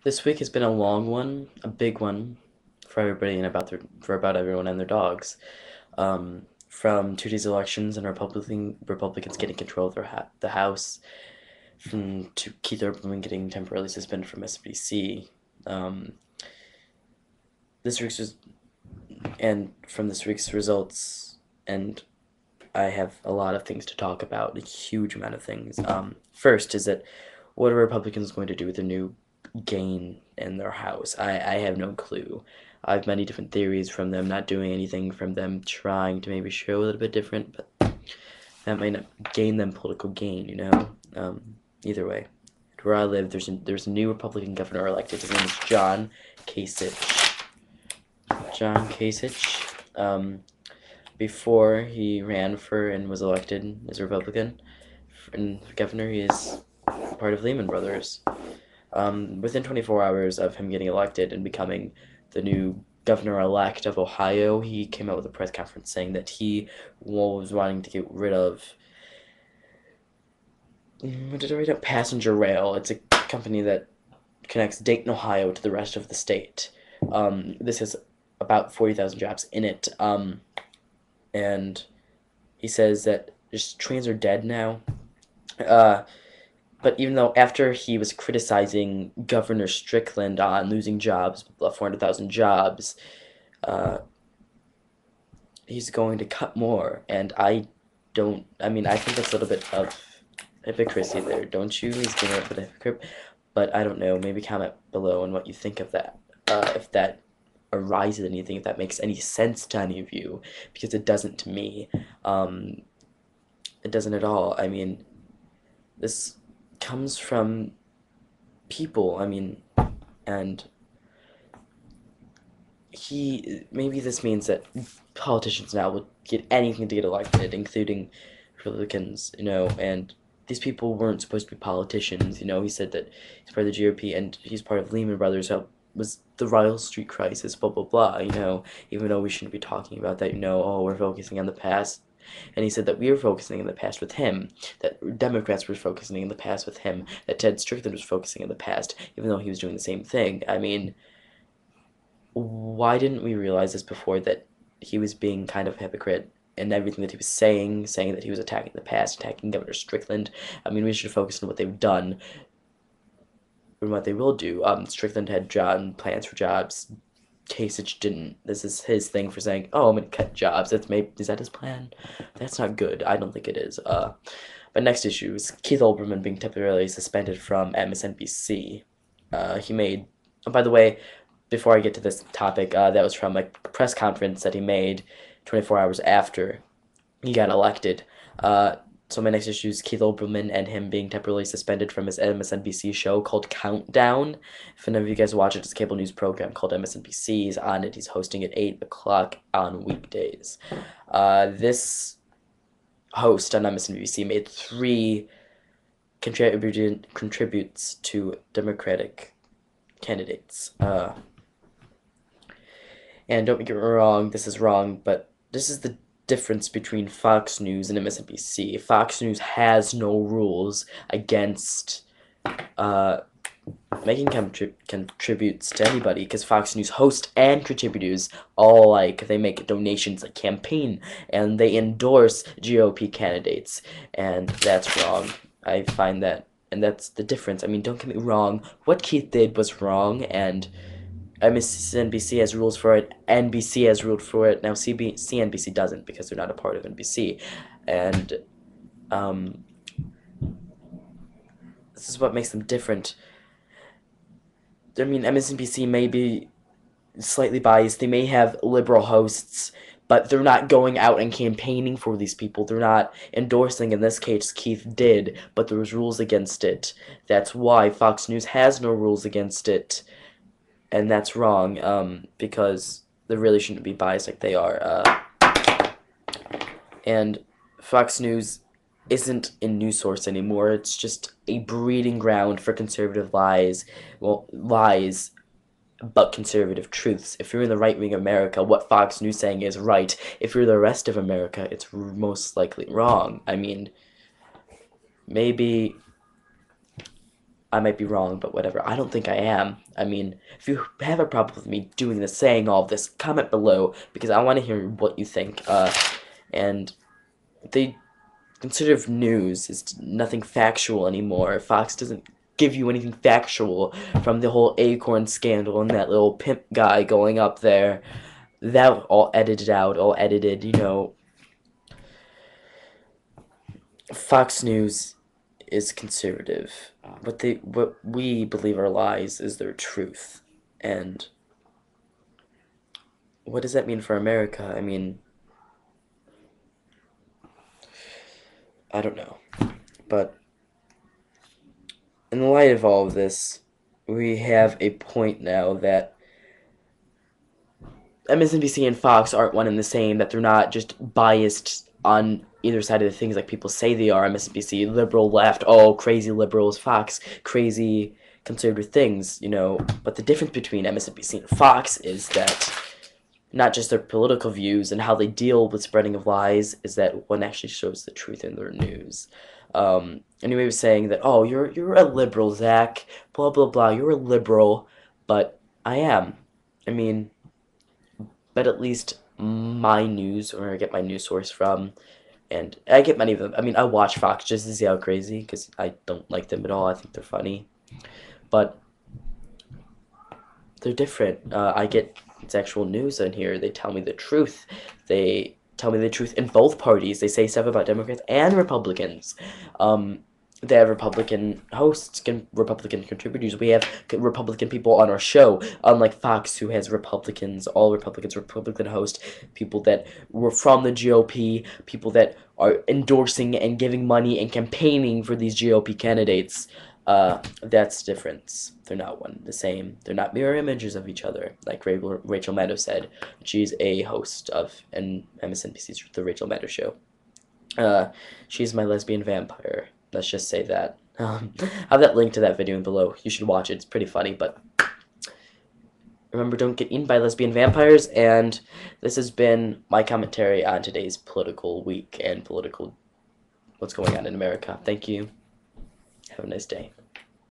This week has been a long one, a big one for everybody and about everyone and their dogs. From Tuesday's elections and Republicans getting control of the House, from to Keith Olberman getting temporarily suspended from SBC. Um, this week's res- and from this week's results, and I have a lot of things to talk about, a huge amount of things. First is that what are Republicans going to do with the new gain in their House? I have no clue. I have many different theories from them not doing anything, from them trying to maybe show a little bit different, but that might not gain them political gain, you know? Either way. Where I live, there's a new Republican governor elected. His name is Kasich. John Kasich. Before he ran for and was elected as a Republican and governor, he is part of Lehman Brothers. Within 24 hours of him getting elected and becoming the new governor-elect of Ohio, he came out with a press conference saying that he was wanting to get rid of, what did I write up? Passenger Rail. It's a company that connects Dayton, Ohio to the rest of the state. This has about 40,000 jobs in it. And he says that just trains are dead now. But even though after he was criticizing Governor Strickland on losing jobs, 400,000 jobs, uh, he's going to cut more. And I think that's a little bit of hypocrisy there, don't you? He's being a little bit of a hypocrite. But I don't know, maybe comment below on what you think of that. If that arises anything, if that makes any sense to any of you, because it doesn't to me. It doesn't at all. This comes from people. And maybe this means that politicians now will get anything to get elected, including Republicans, and these people weren't supposed to be politicians. He said that he's part of the GOP and he's part of Lehman Brothers, was the Royal Street crisis, blah blah blah. Even though we shouldn't be talking about that. Oh, we're focusing on the past. And he said that we were focusing in the past with him, that Democrats were focusing in the past with him, that Ted Strickland was focusing in the past, even though he was doing the same thing. Why didn't we realize this before, that he was being kind of a hypocrite in everything that he was saying that he was attacking the past, attacking Governor Strickland? We should focus on what they've done and what they will do. Strickland had plans for jobs. Kasich didn't. This is his thing for saying, "Oh, I'm gonna cut jobs." Is that his plan? That's not good. I don't think it is. But next issue is Keith Olberman being temporarily suspended from MSNBC. He made. Oh, by the way, before I get to this topic, that was from a press conference that he made 24 hours after he got elected. So my next issue is Keith Olbermann and him being temporarily suspended from his MSNBC show called Countdown. If any of you guys watch it, it's a cable news program called MSNBC. He's on it. He's hosting at 8 o'clock on weekdays. This host on MSNBC made 3 contributes to Democratic candidates. And don't get me wrong, this is wrong, but this is the difference between Fox News and MSNBC. Fox News has no rules against making contributes to anybody, because Fox News hosts and contributors all they make donations, campaign, and they endorse GOP candidates, and that's wrong. I find that, and that's the difference. Don't get me wrong, what Keith did was wrong, and MSNBC has rules for it. NBC has ruled for it. Now CNBC doesn't, because they're not a part of NBC. And this is what makes them different. MSNBC may be slightly biased. They may have liberal hosts, but they're not going out and campaigning for these people. They're not endorsing. In this case, Keith did, but there was rules against it. That's why Fox News has no rules against it. And that's wrong, because they really shouldn't be biased like they are. And Fox News isn't a news source anymore. It's just a breeding ground for conservative lies. Well, lies, but conservative truths. If you're in the right wing of America, what Fox News saying is right. If you're the rest of America, it's most likely wrong. Maybe I might be wrong, but whatever. I don't think I am. I mean, if you have a problem with me doing this, saying all this, comment below, because I want to hear what you think. And the conservative news is nothing factual anymore. Fox doesn't give you anything factual from the whole Acorn scandal and that little pimp guy going up there. That all edited out, all edited, you know. Fox News is conservative. What we believe are lies is their truth. And what does that mean for America? I mean, I don't know. But in the light of all of this, we have a point now that MSNBC and Fox aren't one and the same, that they're not just biased on either side of the things like people say they are. MSNBC, liberal left, oh, crazy liberals, Fox, crazy conservative things, you know. But the difference between MSNBC and Fox is that not just their political views and how they deal with spreading of lies, is that one actually shows the truth in their news. Anyway, was saying that, oh, you're a liberal, Zach, blah, blah, blah, you're a liberal, but I am. I mean, but at least my news, where I get my news source from, and I get many of them. I mean, I watch Fox just to see how crazy, because I don't like them at all. I think they're funny, but they're different. I get it's actual news on here. They tell me the truth. They tell me the truth in both parties. They say stuff about Democrats and Republicans. They have Republican hosts, Republican contributors. We have Republican people on our show, unlike Fox, who has Republicans, all Republicans, Republican host, people that were from the GOP, people that are endorsing and giving money and campaigning for these GOP candidates. That's the difference. They're not one the same. They're not mirror images of each other, like Rachel Maddow said. She's a host of MSNBC's The Rachel Maddow Show. She's my lesbian vampire. Let's just say that. I have that link to that video below. You should watch it. It's pretty funny, but remember, don't get eaten by lesbian vampires. And this has been my commentary on today's political week and political what's going on in America. Thank you. Have a nice day.